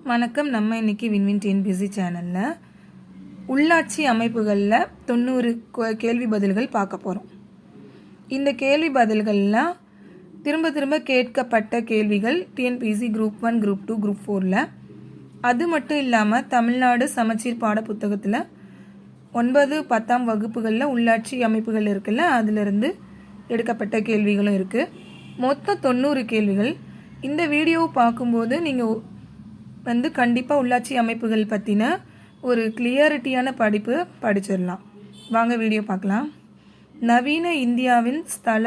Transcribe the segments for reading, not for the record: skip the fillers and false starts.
வணக்கம். நம்ம இன்னைக்கு வின்வின் டிஎன்பிஎஸ்சி சேனலில் உள்ளாட்சி அமைப்புகளில் 90 கேள்வி பதில்கள் பார்க்க போகிறோம். இந்த கேள்வி பதில்கள்லாம் திரும்ப கேட்கப்பட்ட கேள்விகள் டிஎன்பிஎஸ்சி குரூப் 1, குரூப் 2, குரூப் 4ல். அது மட்டும் இல்லாமல் தமிழ்நாடு சமச்சீர் பாட புத்தகத்தில் 9, 10ஆம் வகுப்புகளில் உள்ளாட்சி அமைப்புகள் இருக்குல்ல, அதிலிருந்து எடுக்கப்பட்ட கேள்விகளும் இருக்குது. மொத்தம் 90 கேள்விகள். இந்த வீடியோவை பார்க்கும்போது நீங்கள் கண்டிப்பாக உள்ளாட்சி அமைப்புகள் பற்றின ஒரு கிளியரிட்டியான படிப்பு படிச்சிடலாம். வாங்க வீடியோ பார்க்கலாம். நவீன இந்தியாவின் ஸ்தல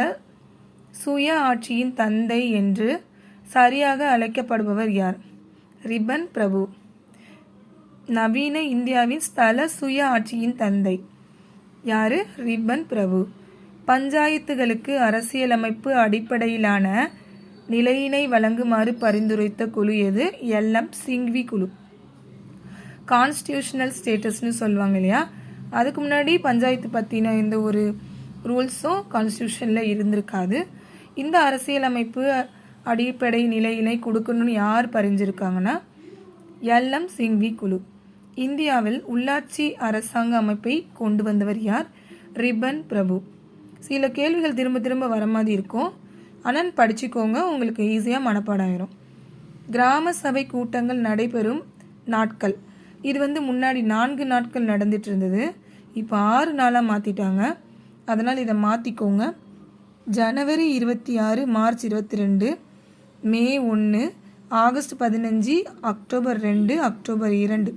சுய ஆட்சியின் தந்தை என்று சரியாக அழைக்கப்படுபவர் யார்? ரிப்பன் பிரபு. நவீன இந்தியாவின் ஸ்தல சுய ஆட்சியின் தந்தை யார்? ரிப்பன் பிரபு. பஞ்சாயத்துகளுக்கு அரசியலமைப்பு அடிப்படையிலான நிலையினை வழங்குமாறு பரிந்துரைத்த குழு எது? எல்எம் சிங்வி குழு. கான்ஸ்டியூஷனல் ஸ்டேட்டஸ்னு சொல்லுவாங்க இல்லையா, அதுக்கு முன்னாடி பஞ்சாயத்து பற்றின எந்த ஒரு ரூல்ஸும் கான்ஸ்டியூஷனில் இருந்திருக்காது. இந்த அரசியலமைப்பு அடிப்படை நிலையினை கொடுக்கணும்னு யார் பரிஞ்சிருக்காங்கன்னா எல்எம் சிங்வி குழு. இந்தியாவில் உள்ளாட்சி அரசாங்க அமைப்பை கொண்டு வந்தவர் யார்? ரிப்பன் பிரபு. சில கேள்விகள் திரும்ப வர மாதிரி இருக்கும், ஆனால் படிச்சுக்கோங்க, உங்களுக்கு ஈஸியாக மனப்பாடம் ஆயிரும். கிராம சபை கூட்டங்கள் நடைபெறும் நாட்கள், இது முன்னாடி 4 நாட்கள் நடந்துட்டு இருந்தது, இப்போ 6 நாளாக மாற்றிட்டாங்க. அதனால் இதை மாற்றிக்கோங்க. ஜனவரி 26, மார்ச் 22, மே 1, ஆகஸ்ட் 15, அக்டோபர் 2, அக்டோபர் 2.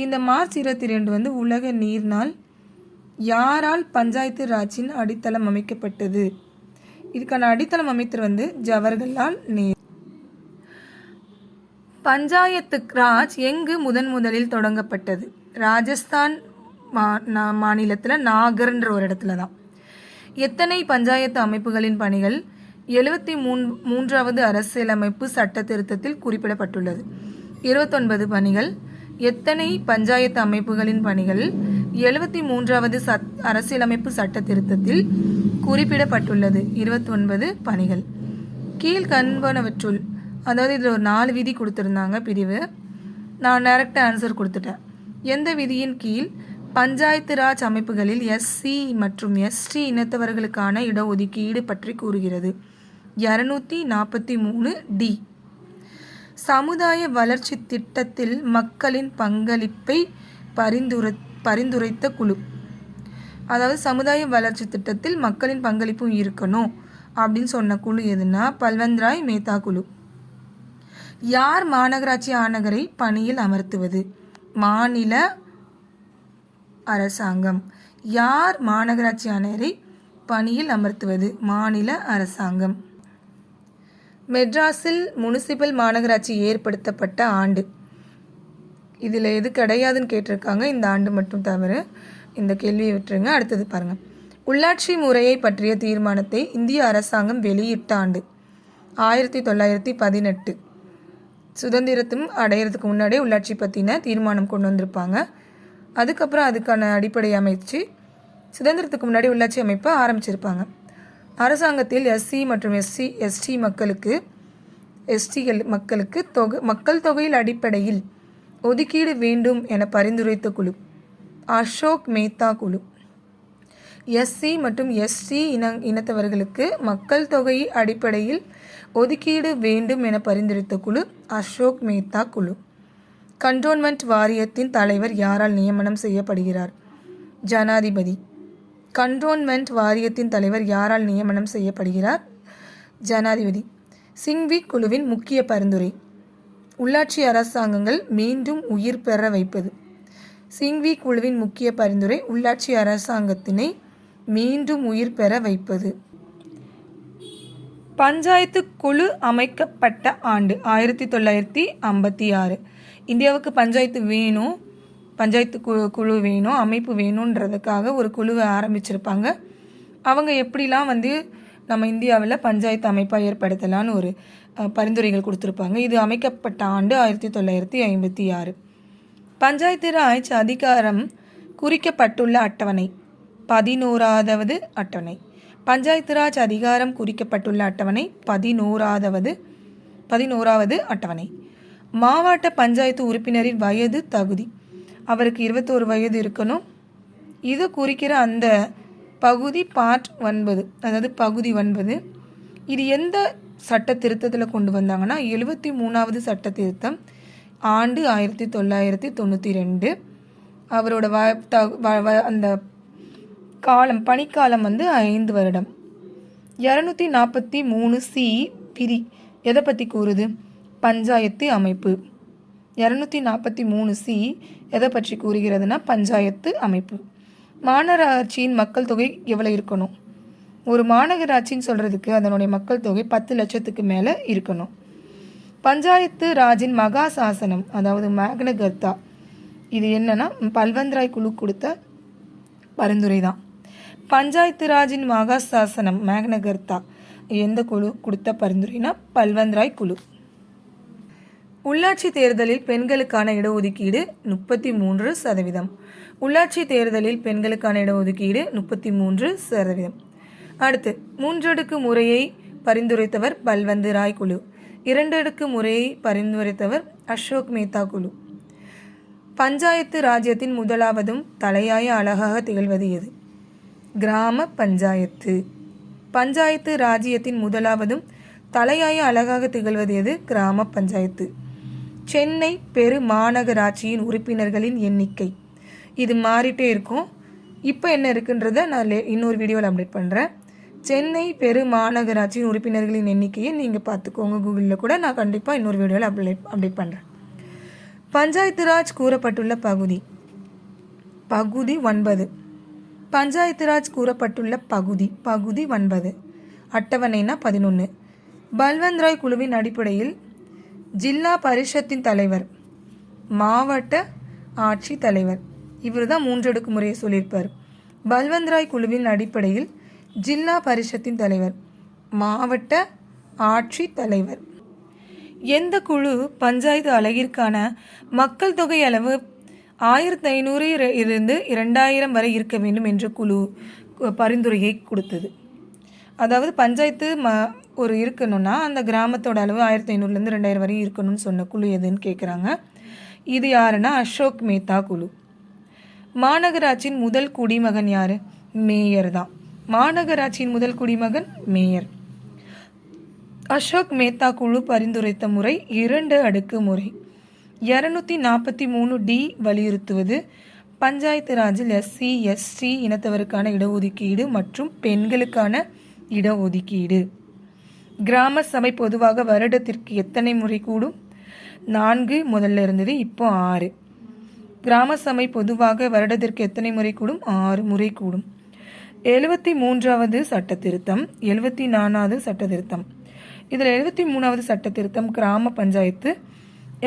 இந்த மார்ச் 22 உலக நீர் நாள். யாரால் பஞ்சாயத்து ராஜின் அடித்தளம் அமைக்கப்பட்டது? இதுக்கான அடித்தளம் அமைத்தர் ஜவஹர்லால் நேரு. பஞ்சாயத்து ராஜ் எங்கு முதலில் தொடங்கப்பட்டது? ராஜஸ்தான் மாநிலத்தில் நாகர்ன்ற ஒரு இடத்துல தான். எத்தனை பஞ்சாயத்து அமைப்புகளின் பணிகள் 73வது அரசியலமைப்பு சட்ட திருத்தத்தில் குறிப்பிடப்பட்டுள்ளது? 29 பணிகள். எத்தனை பஞ்சாயத்து அமைப்புகளின் பணிகள் 73வது அரசியலமைப்பு சட்ட திருத்தத்தில் குறிப்பிடப்பட்டுள்ளது? 29 பணிகள். கீழ்கண்பனவற்றுள், அதாவது இதில் ஒரு 4 விதி கொடுத்துருந்தாங்க பிரிவு, நான் டைரக்டாக ஆன்சர் கொடுத்துட்டேன். எந்த விதியின் கீழ் பஞ்சாயத்து ராஜ் அமைப்புகளில் எஸ்சி மற்றும் எஸ்டி இனத்தவர்களுக்கான இடஒதுக்கீடு பற்றி கூறுகிறது? 243D. சமுதாய வளர்ச்சி திட்டத்தில் மக்களின் பங்களிப்பை பரிந்துரைத்த குழு, அதாவது சமுதாய வளர்ச்சி திட்டத்தில் மக்களின் பங்களிப்பும் இருக்கணும் அப்படின்னு சொன்ன குழு எதுனா பல்வந்த்ராய் மேத்தா குழு. யார் மாநகராட்சி ஆணையரை பணியில் அமர்த்துவது? மாநில அரசாங்கம். யார் மாநகராட்சி ஆணையரை பணியில் அமர்த்துவது? மாநில அரசாங்கம். மெட்ராஸில் முனிசிபல் மாநகராட்சி ஏற்படுத்தப்பட்ட ஆண்டு, இதில் எது கிடையாதுன்னு கேட்டிருக்காங்க, இந்த ஆண்டு மட்டும் தவிர இந்த கேள்வியை விட்டுருங்க. அடுத்தது பாருங்கள். உள்ளாட்சி முறையை பற்றிய தீர்மானத்தை இந்திய அரசாங்கம் வெளியிட்ட ஆண்டு? 1918. சுதந்திரத்தும் அடையிறதுக்கு முன்னாடியே உள்ளாட்சி பற்றின தீர்மானம் கொண்டு வந்திருப்பாங்க. அதுக்கப்புறம் அதுக்கான அடிப்படை அமைச்சு சுதந்திரத்துக்கு முன்னாடி உள்ளாட்சி அமைப்பை ஆரம்பிச்சிருப்பாங்க. அரசாங்கத்தில் எஸ்சி மற்றும் எஸ்டி மக்களுக்கு மக்கள் தொகையில் அடிப்படையில் ஒதுக்கீடு வேண்டும் என பரிந்துரைத்த குழு அசோக் மேத்தா குழு. எஸ்சி மற்றும் எஸ்டி இனத்தவர்களுக்கு மக்கள் தொகை அடிப்படையில் ஒதுக்கீடு வேண்டும் என பரிந்துரைத்த குழு அசோக் மேத்தா குழு. கண்டோன்மெண்ட் வாரியத்தின் தலைவர் யாரால் நியமனம் செய்யப்படுகிறார்? ஜனாதிபதி. கண்டோன்மெண்ட் வாரியத்தின் தலைவர் யாரால் நியமனம் செய்யப்படுகிறார்? ஜனாதிபதி. சிங்வி குழுவின் முக்கிய பரிந்துரை, உள்ளாட்சி அரசாங்கங்கள் மீண்டும் உயிர் பெற வைப்பது. சிங்வி குழுவின் முக்கிய பரிந்துரை உள்ளாட்சி அரசாங்கத்தினை மீண்டும் உயிர் பெற வைப்பது. பஞ்சாயத்து குழு அமைக்கப்பட்ட ஆண்டு 1956. இந்தியாவுக்கு பஞ்சாயத்து வேணும், பஞ்சாயத்து குழு வேணும், அமைப்பு வேணுன்றதுக்காக ஒரு குழுவை ஆரம்பிச்சிருப்பாங்க. அவங்க எப்படிலாம் நம்ம இந்தியாவில் பஞ்சாயத்து அமைப்பாக ஏற்படுத்தலான்னு ஒரு பரிந்துரைகள் கொடுத்துருப்பாங்க. இது அமைக்கப்பட்ட ஆண்டு 1956. பஞ்சாயத்து ராஜ் அதிகாரம் குறிக்கப்பட்டுள்ள அட்டவணை 11வது அட்டவணை. பஞ்சாயத்து ராஜ் அதிகாரம் குறிக்கப்பட்டுள்ள அட்டவணை 11வது அட்டவணை. மாவட்ட பஞ்சாயத்து உறுப்பினரின் வயது தகுதி, அவருக்கு 21 வயது இருக்கணும். இது குறிக்கிற அந்த பகுதி பார்ட் 9, அதாவது பகுதி 9. இது எந்த சட்ட திருத்தத்தில் கொண்டு வந்தாங்கன்னா 73வது சட்ட திருத்தம், ஆண்டு 1992. அவரோட அந்த காலம் பணிக்காலம் வந்து 5 வருடம். 243C பிரி எதை பற்றி கூறுது? பஞ்சாயத்து அமைப்பு. 243C எதை பற்றி கூறுகிறதுனா பஞ்சாயத்து அமைப்பு. மாநகராட்சியின் மக்கள் தொகை எவ்வளோ இருக்கணும்? ஒரு மாநகராட்சின்னு சொல்கிறதுக்கு அதனுடைய மக்கள் தொகை 10 லட்சத்துக்கு மேலே இருக்கணும். பஞ்சாயத்து ராஜின் மகா சாசனம், அதாவது மேக்னகர்த்தா, இது என்னன்னா பல்வந்த்ராய் குழு கொடுத்த பரிந்துரை தான். பஞ்சாயத்து ராஜின் மகா சாசனம் மேக்னகர்த்தா எந்த குழு கொடுத்த பரிந்துரைனா பல்வந்த்ராய் குழு. உள்ளாட்சி தேர்தலில் பெண்களுக்கான இடஒதுக்கீடு 33%. உள்ளாட்சி தேர்தலில் பெண்களுக்கான இடஒதுக்கீடு 33%. அடுத்து 3 அடுக்கு முறையை பரிந்துரைத்தவர் பல்வந்த் ராய் குழு. 2 அடுக்கு முறையை பரிந்துரைத்தவர் அசோக் மேத்தா குழு. பஞ்சாயத்து ராஜ்யத்தின் முதலாவதும் தலையாய அழகாக திகழ்வது எது? கிராம பஞ்சாயத்து. பஞ்சாயத்து ராஜ்யத்தின் முதலாவதும் தலையாய அழகாக திகழ்வது எது? கிராம பஞ்சாயத்து. சென்னை பெரு மாநகராட்சியின் உறுப்பினர்களின் எண்ணிக்கை, இது மாறிட்டே இருக்கும். இப்போ என்ன இருக்குன்றதை நான் இன்னொரு வீடியோவில் அப்டேட் பண்ணுறேன். சென்னை பெரு மாநகராட்சியின் உறுப்பினர்களின் எண்ணிக்கையை நீங்கள் பார்த்துக்கோங்க, கூகுளில் கூட நான் கண்டிப்பாக இன்னொரு வீடியோவில் அப்டேட் பண்ணுறேன். பஞ்சாயத்து ராஜ் கூறப்பட்டுள்ள பகுதி, பகுதி 9. பஞ்சாயத்து ராஜ் கூறப்பட்டுள்ள பகுதி, பகுதி 9. அட்டவணைனா 11. பல்வந்த் ராய் குழுவின் அடிப்படையில் ஜில்லா பரிஷத்தின் தலைவர், மாவட்ட ஆட்சி தலைவர், இவர் தான் 3 அடுக்கு முறையை சொல்லியிருப்பார். பல்வந்த் ராய் குழுவின் அடிப்படையில் ஜில்லா பரிஷத்தின் தலைவர், மாவட்ட ஆட்சி தலைவர். எந்த குழு பஞ்சாயத்து அலகிற்கான மக்கள் தொகை அளவு 1500 இருந்து 2000 வரை இருக்க வேண்டும் என்ற குழு பரிந்துரையை கொடுத்தது? அதாவது பஞ்சாயத்து ஒரு இருக்கணும்னா அந்த கிராமத்தோட அளவு 1500லேருந்து 2000 வரை இருக்கணும்னு சொன்ன குழு எதுன்னு கேட்குறாங்க. இது யாருன்னா அசோக் மேத்தா குழு. மாநகராட்சியின் முதல் குடிமகன் யார்? மேயர் தான். மாநகராட்சியின் முதல் குடிமகன் மேயர். அசோக் மேத்தா குழு பரிந்துரைத்த முறை 2 அடுக்கு முறை. 243D வலியுறுத்துவது பஞ்சாயத்து ராஜில் SC ST இனத்தவருக்கான இடஒதுக்கீடு மற்றும் பெண்களுக்கான இடஒதுக்கீடு. கிராம சபை பொதுவாக வருடத்திற்கு எத்தனை முறை கூடும்? 4 முதல்ல இருந்தது, இப்போ 6. கிராம சபை பொதுவாக வருடத்திற்கு எத்தனை முறை கூடும்? 6 முறை கூடும். 73வது சட்ட திருத்தம், 74வது சட்ட திருத்தம். இதில் 73வது சட்ட திருத்தம் கிராம பஞ்சாயத்து,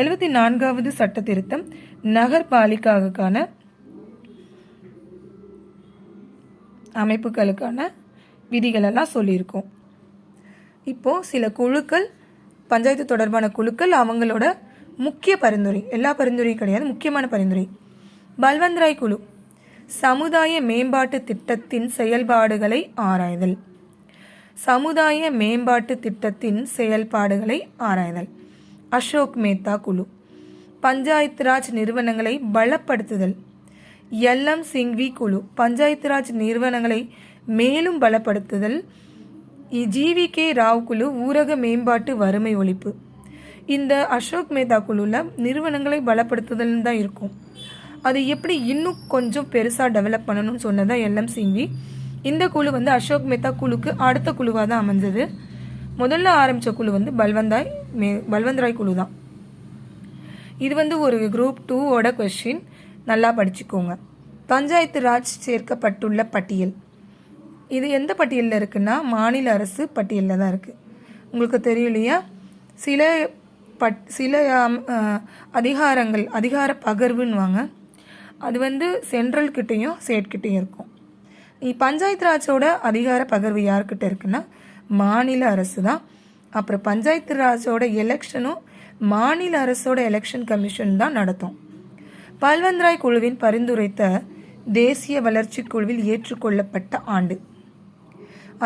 74வது சட்ட திருத்தம் நகர்பாலிகாவுக்கான அமைப்புகளுக்கான விதிகளெல்லாம் சொல்லியிருக்கோம். இப்போது சில குழுக்கள், பஞ்சாயத்து தொடர்பான குழுக்கள், அவங்களோட முக்கிய பரிந்துரை, எல்லா பரிந்துரையும் கிடையாது, முக்கியமான பரிந்துரை. பல்வந்த் ராய் குழு சமுதாய மேம்பாட்டு திட்டத்தின் செயல்பாடுகளை ஆராய்தல். சமுதாய மேம்பாட்டு திட்டத்தின் செயல்பாடுகளை ஆராய்தல். அசோக் மேத்தா குழு பஞ்சாயத்து ராஜ் நிறுவனங்களை பலப்படுத்துதல். LM சிங்வி குழு பஞ்சாயத்து ராஜ் நிறுவனங்களை மேலும் பலப்படுத்துதல். GVK ராவ் குழு ஊரக மேம்பாட்டு வறுமை ஒழிப்பு. இந்த அசோக் மேத்தா குழுவில் நிறுவனங்களை பலப்படுத்துதல்னு தான் இருக்கும். அது எப்படி இன்னும் கொஞ்சம் பெருசாக டெவலப் பண்ணணும்னு சொன்னதான் LM சிங்வி. இந்த குழு வந்து அசோக் மேத்தா குழுக்கு அடுத்த குழுவாக தான் அமைஞ்சது. முதல்ல ஆரம்பித்த குழு வந்து பல்வந்த் ராய் குழு தான். இது வந்து ஒரு குரூப் 2ஓட கொஸ்டின், நல்லா படிச்சுக்கோங்க. பஞ்சாயத்து ராஜ் சேர்க்கப்பட்டுள்ள பட்டியல், இது எந்த பட்டியலில் இருக்குன்னா மாநில அரசு பட்டியலில் தான் இருக்குது. உங்களுக்கு தெரியும் இல்லையா, சில அதிகாரங்கள், அதிகார பகிர்வுன்னுவாங்க, அது வந்து சென்ட்ரல் கிட்டேயும் ஸ்டேட் கிட்டேயும் இருக்கும். பஞ்சாயத்து ராஜோட அதிகார பகிர்வு யார்கிட்ட இருக்குன்னா மாநில அரசு தான். அப்புறம் பஞ்சாயத்து ராஜோட எலெக்ஷனும் மாநில அரசோட எலெக்ஷன் கமிஷன் தான் நடத்தும். பல்வந்த் ராய் குழுவின் பரிந்துரைத்த தேசிய வளர்ச்சி குழுவில் ஏற்றுக்கொள்ளப்பட்ட ஆண்டு,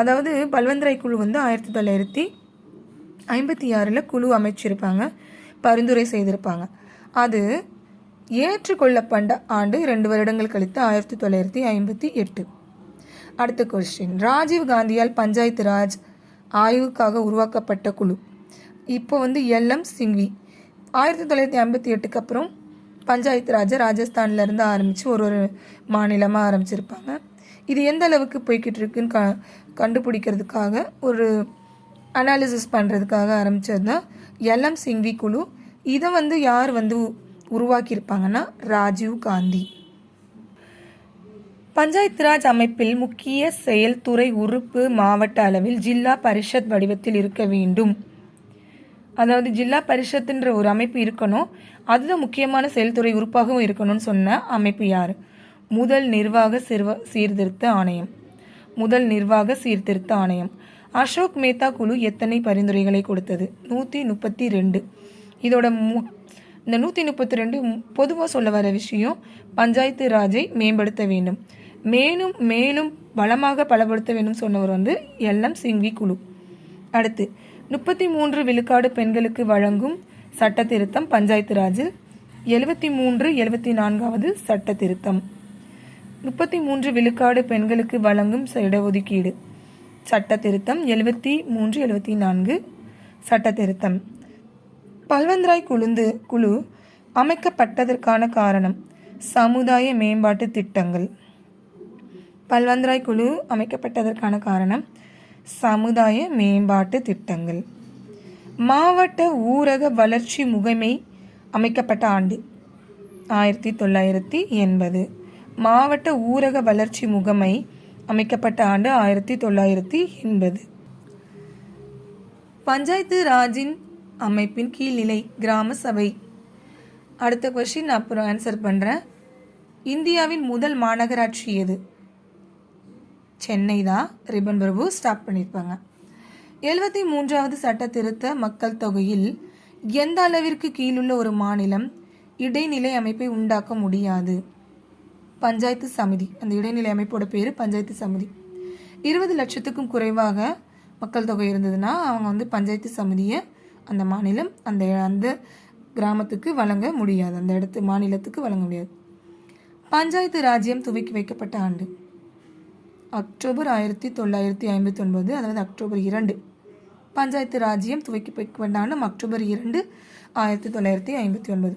அதாவது பல்வந்த் ராய் குழு வந்து 1956 குழு அமைச்சிருப்பாங்க. பரிந்துரை செய்திருப்பாங்க. அது ஏற்றுக்கொள்ளப்பட்ட ஆண்டு 2 வருடங்கள் கழித்து 1958. அடுத்த கொஸ்டின், ராஜீவ் காந்தியால் பஞ்சாயத்து ராஜ் ஆய்வுக்காக உருவாக்கப்பட்ட குழு. இப்போ எல்எம் சிங்வி 1958க்கு அப்புறம் பஞ்சாயத்து ராஜை ராஜஸ்தான்லேருந்து ஆரம்பித்து ஒரு மாநிலமாக ஆரம்பிச்சிருப்பாங்க. இது எந்த அளவுக்கு போய்கிட்டு இருக்குன்னு கண்டுபிடிக்கிறதுக்காக ஒரு அனாலிசிஸ் பண்ணுறதுக்காக ஆரம்பித்தது தான் எல்எம் சிங்வி குழு. இதை யார் உருவாக்கியிருப்பாங்கன்னா ராஜீவ் காந்தி. பஞ்சாயத்து ராஜ் அமைப்பில் முக்கிய செயல்துறை உறுப்பு மாவட்ட அளவில் ஜில்லா பரிஷத் வடிவத்தில் இருக்க வேண்டும். அதாவது ஜில்லா பரிஷத்துன்ற ஒரு அமைப்பு இருக்கணும், அதுதான் முக்கியமான செயல்துறை உறுப்பாகவும் இருக்கணும்னு சொன்ன அமைப்பு யார்? முதல் நிர்வாக சீர்திருத்த ஆணையம். அசோக் மேத்தா குழு எத்தனை பரிந்துரைகளை கொடுத்தது? 132. இதோட இந்த 132 பொதுவாக சொல்ல வர விஷயம் பஞ்சாயத்து ராஜை மேம்படுத்த வேண்டும், மேலும் பலமாக பலப்படுத்த வேண்டும் சொன்னவர் எல்எம் சிங்வி குழு. அடுத்து 33 விழுக்காடு பெண்களுக்கு வழங்கும் சட்ட திருத்தம் பஞ்சாயத்து ராஜில் 74வது சட்ட திருத்தம். 33 விழுக்காடு பெண்களுக்கு வழங்கும் இடஒதுக்கீடு சட்ட திருத்தம் 74 சட்ட திருத்தம். பல்வந்த்ராய் குழு அமைக்கப்பட்டதற்கான காரணம் சமுதாய மேம்பாட்டு திட்டங்கள். பல்வந்த்ராய் குழு அமைக்கப்பட்டதற்கான காரணம் சமுதாய மேம்பாட்டு திட்டங்கள். மாவட்ட ஊரக வளர்ச்சி முகமை அமைக்கப்பட்ட ஆண்டு 1980. மாவட்ட ஊரக வளர்ச்சி முகமை அமைக்கப்பட்ட ஆண்டு 1980. பஞ்சாயத்து ராஜின் அமைப்பின் கீழ்நிலை கிராம சபை. அடுத்த கொஸ்டின் அப்புறம் ஆன்சர் பண்ணுறேன். இந்தியாவின் முதல் மாநகராட்சி எது? சென்னை தான். ரிப்பன் பிரபு ஸ்டார்ட் பண்ணியிருப்பாங்க. 73வது சட்ட திருத்த மக்கள் தொகையில் எந்த அளவிற்கு கீழுள்ள ஒரு மாநிலம் இடைநிலை அமைப்பை உண்டாக்க முடியாது? பஞ்சாயத்து சமிதி. அந்த இடைநிலை அமைப்போட பேர் பஞ்சாயத்து சமிதி. 20 லட்சத்துக்கும் குறைவாக மக்கள் தொகை இருந்ததுன்னா அவங்க பஞ்சாயத்து சமிதியை அந்த மாநிலம் அந்த கிராமத்துக்கு வழங்க முடியாது, அந்த மாநிலத்துக்கு வழங்க முடியாது. பஞ்சாயத்து ராஜ்யம் துவக்கி வைக்கப்பட்ட ஆண்டு அக்டோபர் 1959, அதாவது அக்டோபர் 2. பஞ்சாயத்து ராஜ்யம் துவக்கி வைக்கப்பட்ட ஆண்டு அக்டோபர் 2, 1959.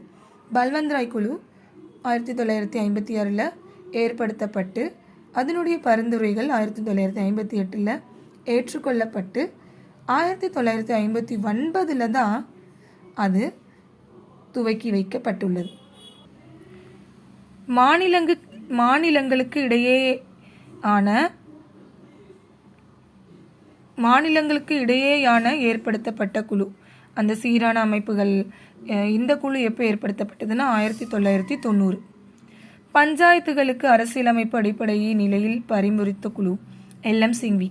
பல்வந்த்ராய் குழு 1956 ஏற்படுத்தப்பட்டு அதனுடைய பரிந்துரைகள் 1958 ஏற்றுக்கொள்ளப்பட்டு 1959 தான் அது துவக்கி வைக்கப்பட்டுள்ளது. மாநிலங்களுக்கு இடையேயான ஏற்படுத்தப்பட்ட குழு, அந்த சீரான அமைப்புகள். இந்த குழு எப்போ ஏற்படுத்தப்பட்டதுன்னா 1990. பஞ்சாயத்துகளுக்கு அரசியலமைப்பு அடிப்படையை நிலையில் பரிந்துரைத்த குழு எல்எம் சிங்வி.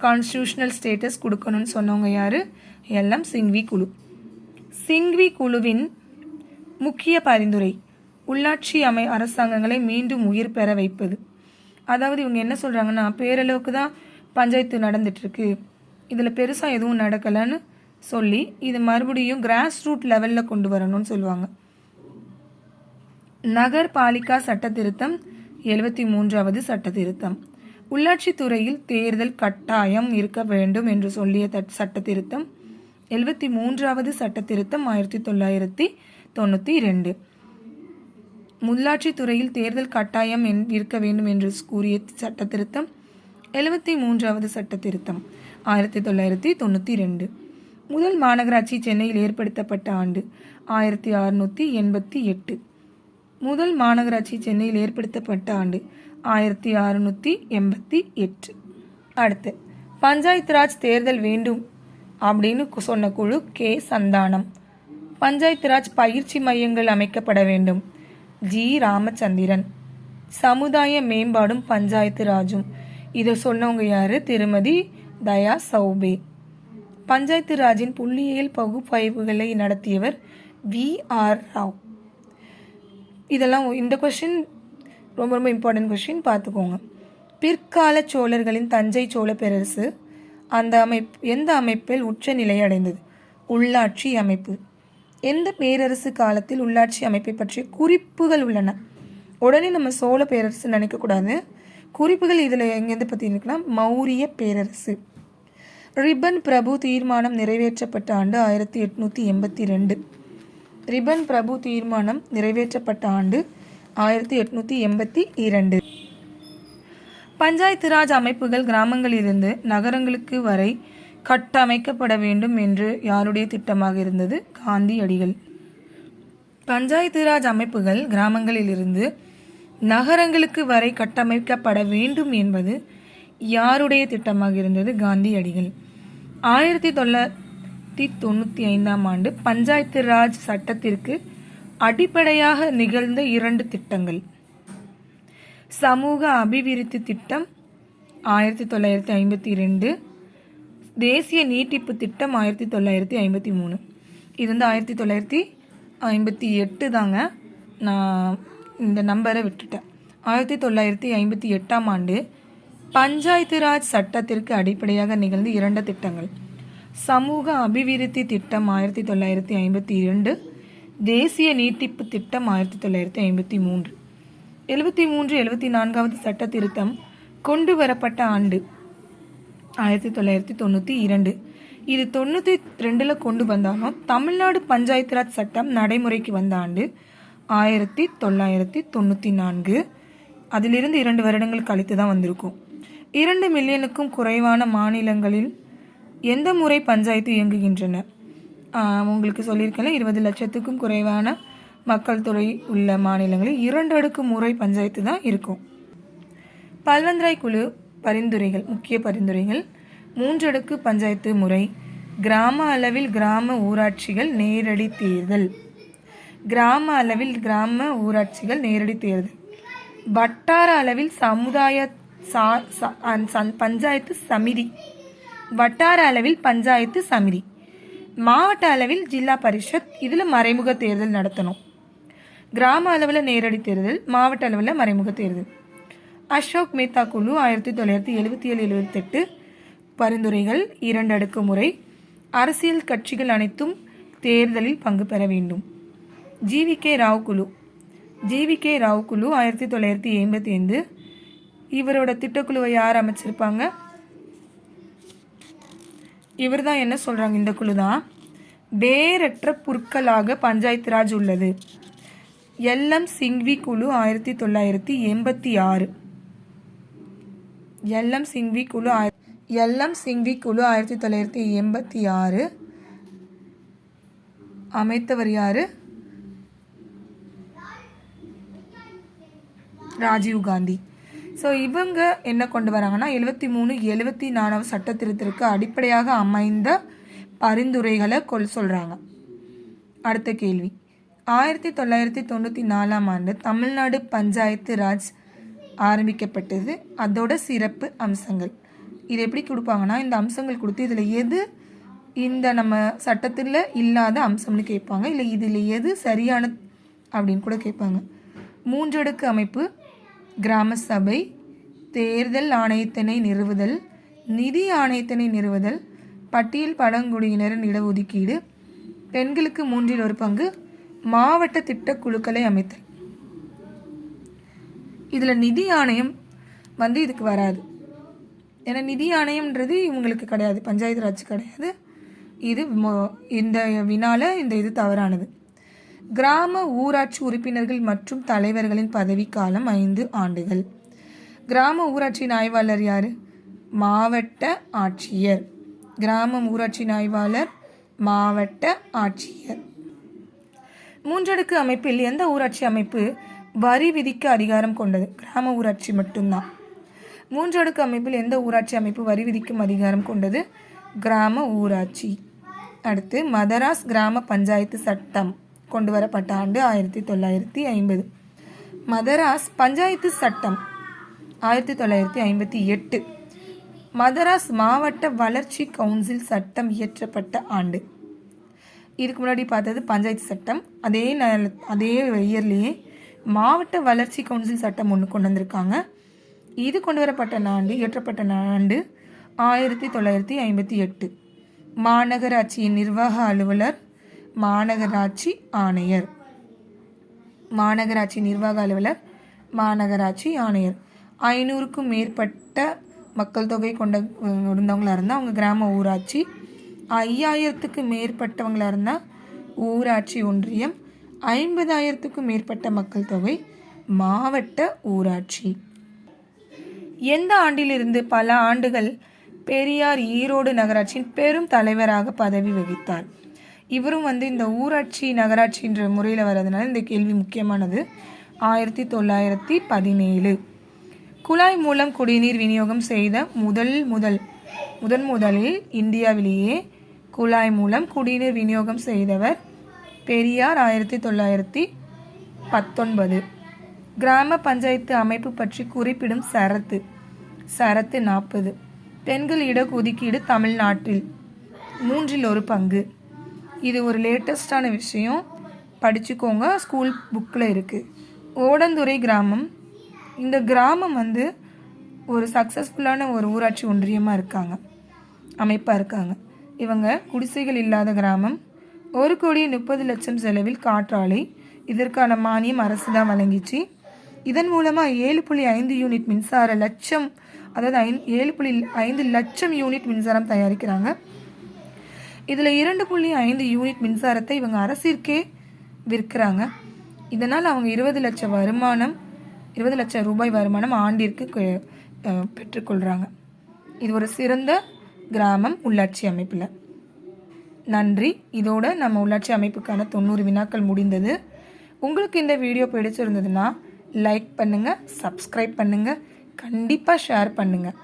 கான்ஸ்டியூஷனல் ஸ்டேட்டஸ் கொடுக்கணும்னு சொன்னவங்க யார்? எல்எம் சிங்வி குழு. சிங்வி குழுவின் முக்கிய பரிந்துரை உள்ளாட்சி அரசாங்கங்களை மீண்டும் உயிர் பெற வைப்பது. அதாவது இவங்க என்ன சொல்கிறாங்கன்னா, பேரளவுக்கு தான் பஞ்சாயத்து நடந்துட்டுருக்கு, இதில் பெருசாக எதுவும் நடக்கலைன்னு சொல்லி இது மறுபடியும் கிராஸ் ரூட் லெவலில் கொண்டு வரணும்னு சொல்லுவாங்க. நகர்பாலிகா சட்ட திருத்தம் 73வது சட்ட திருத்தம். உள்ளாட்சி துறையில் தேர்தல் கட்டாயம் இருக்க வேண்டும் என்று சொல்லிய சட்ட திருத்தம் 73வது சட்ட திருத்தம் 1992. உள்ளாட்சி துறையில் தேர்தல் கட்டாயம் இருக்க வேண்டும் என்று கூறிய சட்ட திருத்தம் 73வது சட்ட திருத்தம் 1992. முதல் மாநகராட்சி சென்னையில் ஏற்படுத்தப்பட்ட ஆண்டு 1688. முதல் மாநகராட்சி சென்னையில் ஏற்படுத்தப்பட்ட ஆண்டு 1688. அடுத்து பஞ்சாயத்து ராஜ் தேர்தல் வேண்டும் அப்படின்னு சொன்ன குழு கே சந்தானம். பஞ்சாயத்து ராஜ் பயிற்சி மையங்கள் அமைக்கப்பட வேண்டும் ஜி ராமச்சந்திரன். சமுதாய மேம்பாடும் பஞ்சாயத்து ராஜும், இதை சொன்னவங்க யார்? திருமதி தயா சௌபே. பஞ்சாயத்து ராஜின் புள்ளியியல் பகுப்பாய்வுகளை நடத்தியவர் VR ராவ். இதெல்லாம் இந்த கொஸ்டின் ரொம்ப ரொம்ப இம்பார்ட்டன்ட் கொஸ்டின், பார்த்துக்கோங்க. பிற்கால சோழர்களின் தஞ்சை சோழ பேரரசு எந்த அமைப்பில் உச்ச நிலை அடைந்தது? உள்ளாட்சி அமைப்பு. எந்த பேரரசு காலத்தில் உள்ளாட்சி அமைப்பை பற்றிய குறிப்புகள் உள்ளன? உடனே நம்ம சோழ பேரரசு நினைக்கக்கூடாது. குறிப்புகள் இதில் எங்கேருந்து பற்றி இருக்கலாம்? மௌரிய பேரரசு. ரிப்பன் பிரபு தீர்மானம் நிறைவேற்றப்பட்ட ஆண்டு 1882. ரிப்பன் பிரபு தீர்மானம் நிறைவேற்றப்பட்ட ஆண்டு 1882. பஞ்சாயத்து ராஜ் அமைப்புகள் கிராமங்களிலிருந்து நகரங்களுக்கு வரை கட்டமைக்கப்பட வேண்டும் என்று யாருடைய திட்டமாக இருந்தது? காந்தியடிகள். பஞ்சாயத்து ராஜ் அமைப்புகள் கிராமங்களிலிருந்து நகரங்களுக்கு வரை கட்டமைக்கப்பட வேண்டும் என்பது யாருடைய திட்டமாக இருந்தது? காந்தியடிகள். 1995 ஆண்டு பஞ்சாயத்து ராஜ் சட்டத்திற்கு அடிப்படையாக நிகழ்ந்த 2 திட்டங்கள். சமூக அபிவிருத்தி திட்டம் 1952, தேசிய நீட்டிப்பு திட்டம் 1953. இது வந்து 1958 தாங்க. நான் இந்த நம்பரை விட்டுட்டேன். 1958 ஆண்டு பஞ்சாயத்து ராஜ் சட்டத்திற்கு அடிப்படையாக நிகழ்ந்து 2 திட்டங்கள். சமூக அபிவிருத்தி திட்டம் 1952, தேசிய நீட்டிப்பு திட்டம் 1953. 74வது சட்ட திருத்தம் கொண்டு வரப்பட்ட ஆண்டு 1992. இது 92 கொண்டு வந்தாலும் தமிழ்நாடு பஞ்சாயத்து ராஜ் சட்டம் நடைமுறைக்கு வந்த ஆண்டு 1994. அதிலிருந்து 2 வருடங்கள் கழித்து தான் வந்திருக்கும். 2 மில்லியனுக்கும் குறைவான மாநிலங்களில் எந்த முறை பஞ்சாயத்து இயங்குகின்றன? உங்களுக்கு சொல்லியிருக்கேன், 20 லட்சத்துக்கும் குறைவான மக்கள் தொகை உள்ள மாநிலங்களில் 2 அடுக்கு முறை பஞ்சாயத்து தான் இருக்கும். பல்வந்தராய் குழு பரிந்துரைகள், முக்கிய பரிந்துரைகள்: 3 அடுக்கு பஞ்சாயத்து முறை, கிராம அளவில் கிராம ஊராட்சிகள் நேரடி தேர்தல், கிராம அளவில் கிராம ஊராட்சிகள் நேரடி தேர்தல், வட்டார அளவில் சமுதாய பஞ்சாயத்து சமிதி, வட்டார அளவில் பஞ்சாயத்து சமிதி, மாவட்ட அளவில் ஜில்லா பரிஷத். இதில் மறைமுக தேர்தல் நடத்தணும். கிராம அளவில் நேரடி தேர்தல், மாவட்ட அளவில் மறைமுக தேர்தல். அசோக் மேத்தா குழு 1977-78 பரிந்துரைகள்: 2 அடுக்கு முறை, அரசியல் கட்சிகள் அனைத்தும் தேர்தலில் பங்கு பெற வேண்டும். ஜிவிகே ராவ் குழு 1985. இவரோட திட்டக்குழுவை யார் அமைச்சிருப்பாங்க? இவர் தான். என்ன சொல்கிறாங்க? இந்த குழு தான் வேரற்ற புற்களாக பஞ்சாயத்து ராஜ் உள்ளது. எல்எம் சிங்வி குழு 1986. எல்எம் சிங்வி குழு 1986 அமைத்தவர் யாரு? ராஜீவ் காந்தி. ஸோ இவங்க என்ன கொண்டு வராங்கன்னா 73-74 சட்ட திருத்தத்திற்கு அடிப்படையாக அமைந்த பரிந்துரைகளை சொல்கிறாங்க. அடுத்த கேள்வி: 1994 ஆண்டு தமிழ்நாடு பஞ்சாயத்து ராஜ் ஆரம்பிக்கப்பட்டது. அதோட சிறப்பு அம்சங்கள். இது எப்படி கொடுப்பாங்கன்னா, இந்த அம்சங்கள் கொடுத்து இதில் எது இந்த நம்ம சட்டத்தில் இல்லாத அம்சம்னு கேட்பாங்க, இல்லை இதில் எது சரியான அப்படின்னு கூட கேட்பாங்க. 3 அடுக்கு அமைப்பு, கிராம சபை, தேர்தல் ஆணையத்தினை நிறுவுதல், நிதி ஆணையத்தினை நிறுவுதல், பட்டியல் பழங்குடியினரின் இடஒதுக்கீடு, பெண்களுக்கு 1/3 பங்கு, மாவட்ட திட்டக்குழுக்களை அமைத்தல். இதில் நிதி ஆணையம் இதுக்கு வராது. ஏன்னா நிதி ஆணையம்ன்றது இவங்களுக்கு கிடையாது, பஞ்சாயத்து ராஜ் கிடையாது. இது இந்த வினால இது தவறானது. கிராம ஊராட்சி உறுப்பினர்கள் மற்றும் தலைவர்களின் பதவிக்காலம் 5 ஆண்டுகள். கிராம ஊராட்சியின் ஆய்வாளர் யார்? மாவட்ட ஆட்சியர். கிராம ஊராட்சியின் ஆய்வாளர் மாவட்ட ஆட்சியர். 3 அடுக்கு அமைப்பில் எந்த ஊராட்சி அமைப்பு வரி விதிக்க அதிகாரம் கொண்டது? கிராம ஊராட்சி மட்டும்தான். 3 அடுக்கு அமைப்பில் எந்த ஊராட்சி அமைப்பு வரி விதிக்கும் அதிகாரம் கொண்டது? கிராம ஊராட்சி. அடுத்து மதராஸ் கிராம பஞ்சாயத்து சட்டம் கொண்டு வரப்பட்ட ஆண்டு 1950. மதராஸ் பஞ்சாயத்து சட்டம் 1958. மதராஸ் மாவட்ட வளர்ச்சி கவுன்சில் சட்டம் இயற்றப்பட்ட ஆண்டு. இதுக்கு முன்னாடி பார்த்தது பஞ்சாயத்து சட்டம். அதே இயர்லேயே மாவட்ட வளர்ச்சி கவுன்சில் சட்டம் ஒன்று கொண்டு வந்திருக்காங்க. இது கொண்டு வரப்பட்ட ஆண்டு, இயற்றப்பட்ட ஆண்டு 1958. மாநகராட்சியின் நிர்வாக அலுவலர், மாநகராட்சி ஆணையர். மாநகராட்சி நிர்வாக அலுவலர், மாநகராட்சி ஆணையர். 500க்கும் மேற்பட்ட மக்கள் தொகை இருந்தவங்களாக இருந்தால் அவங்க கிராம ஊராட்சி. 5000த்துக்கு மேற்பட்டவங்களாக இருந்தால் ஊராட்சி ஒன்றியம். 50,000த்துக்கும் மேற்பட்ட மக்கள் தொகை மாவட்ட ஊராட்சி. எந்த ஆண்டிலிருந்து பல ஆண்டுகள் பெரியார் ஈரோடு நகராட்சியின் பெரும் தலைவராக பதவி வகித்தார்? இவரும் இந்த ஊராட்சி நகராட்சின்ற முறையில் வர்றதுனால இந்த கேள்வி முக்கியமானது. 1917. குழாய் மூலம் குடிநீர் விநியோகம் செய்த முதலில் இந்தியாவிலேயே குழாய் மூலம் குடிநீர் விநியோகம் செய்தவர் பெரியார். 1919. கிராம பஞ்சாயத்து அமைப்பு பற்றி குறிப்பிடும் சரத்து 40. பெண்கள் இடஒதுக்கீடு தமிழ்நாட்டில் 1/3. இது ஒரு லேட்டஸ்டான விஷயம், படிச்சுக்கோங்க, ஸ்கூல் புக்கில் இருக்குது. ஓடந்துறை கிராமம். இந்த கிராமம் ஒரு சக்ஸஸ்ஃபுல்லான ஒரு ஊராட்சி ஒன்றியமாக இருக்காங்க, அமைப்பாக இருக்காங்க. இவங்க குடிசைகள் இல்லாத கிராமம். 1,30,00,000 செலவில் காற்றாலை. இதற்கான மானியம் அரசு தான் வழங்கிச்சு. இதன் மூலமாக 7.5 யூனிட் மின்சார லட்சம், அதாவது 7.5 லட்சம் யூனிட் மின்சாரம் தயாரிக்கிறாங்க. இதில் 2.5 யூனிட் மின்சாரத்தை இவங்க அரசிற்கே விற்கிறாங்க. இதனால் அவங்க 20 லட்சம் ரூபாய் வருமானம் ஆண்டிற்கு பெற்றுக்கொள்கிறாங்க. இது ஒரு சிறந்த கிராமம் உள்ளாட்சி அமைப்பில். நன்றி. இதோட நம்ம உள்ளாட்சி அமைப்புக்கான 90 வினாக்கள் முடிந்தது. உங்களுக்கு இந்த வீடியோ பிடிச்சிருந்ததுன்னா லைக் பண்ணுங்கள், சப்ஸ்கிரைப் பண்ணுங்கள், கண்டிப்பாக ஷேர் பண்ணுங்கள்.